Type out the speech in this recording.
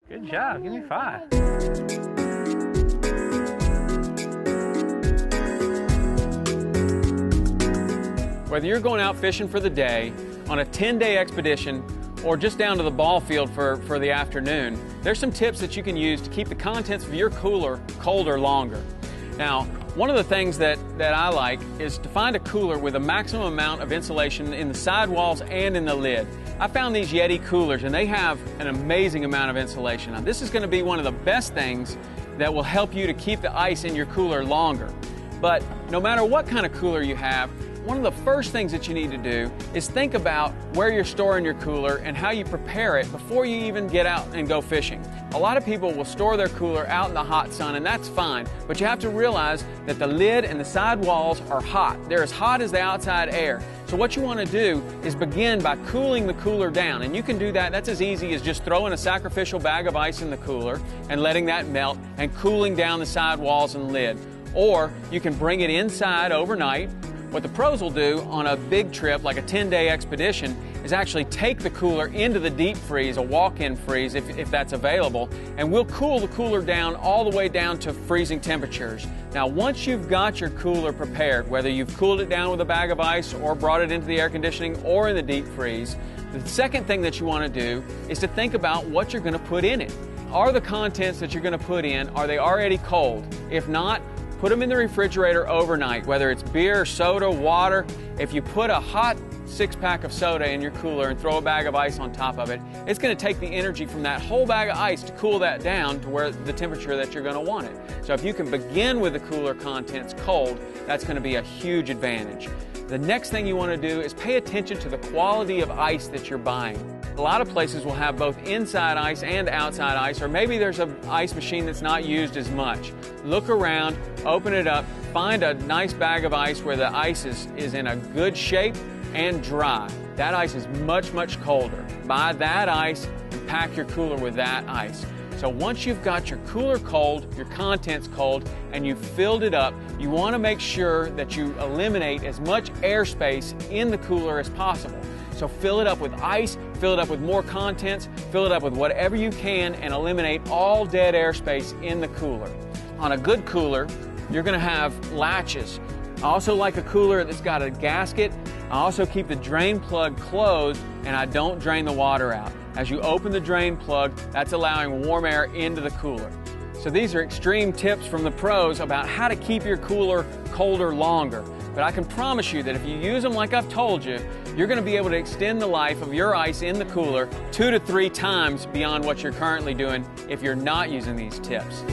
Good job, give me 5. Whether you're going out fishing for the day, on a 10-day expedition, or just down to the ball field for the afternoon, there's some tips that you can use to keep the contents of your cooler colder longer. Now, one of the things that I like is to find a cooler with a maximum amount of insulation in the sidewalls and in the lid. I found these Yeti coolers and they have an amazing amount of insulation. Now, this is going to be one of the best things that will help you to keep the ice in your cooler longer. But no matter what kind of cooler you have, one of the first things that you need to do is think about where you're storing your cooler and how you prepare it before you even get out and go fishing. A lot of people will store their cooler out in the hot sun, and that's fine, but you have to realize that the lid and the side walls are hot. They're as hot as the outside air. So what you want to do is begin by cooling the cooler down, and you can do that. That's as easy as just throwing a sacrificial bag of ice in the cooler and letting that melt and cooling down the side walls and lid. Or you can bring it inside overnight. What the pros will do on a big trip, like a 10-day expedition, is actually take the cooler into the deep freeze, a walk-in freeze if that's available, and we'll cool the cooler down all the way down to freezing temperatures. Now, once you've got your cooler prepared, whether you've cooled it down with a bag of ice or brought it into the air conditioning or in the deep freeze, the second thing that you want to do is to think about what you're going to put in it. Are the contents that you're going to put in, are they already cold? If not, put them in the refrigerator overnight, whether it's beer, soda, water. If you put a hot 6-pack of soda in your cooler and throw a bag of ice on top of it, it's going to take the energy from that whole bag of ice to cool that down to where the temperature that you're going to want it. So if you can begin with the cooler contents cold, that's going to be a huge advantage. The next thing you want to do is pay attention to the quality of ice that you're buying. A lot of places will have both inside ice and outside ice, or maybe there's an ice machine that's not used as much. Look around, open it up, find a nice bag of ice where the ice is in a good shape and dry. That ice is much, much colder. Buy that ice and pack your cooler with that ice. So once you've got your cooler cold, your contents cold, and you've filled it up, you want to make sure that you eliminate as much airspace in the cooler as possible. So fill it up with ice, fill it up with more contents, fill it up with whatever you can, and eliminate all dead airspace in the cooler. On a good cooler, you're going to have latches. I also like a cooler that's got a gasket. I also keep the drain plug closed, and I don't drain the water out. As you open the drain plug, that's allowing warm air into the cooler. So these are extreme tips from the pros about how to keep your cooler colder longer. But I can promise you that if you use them like I've told you, you're going to be able to extend the life of your ice in the cooler 2 to 3 times beyond what you're currently doing if you're not using these tips.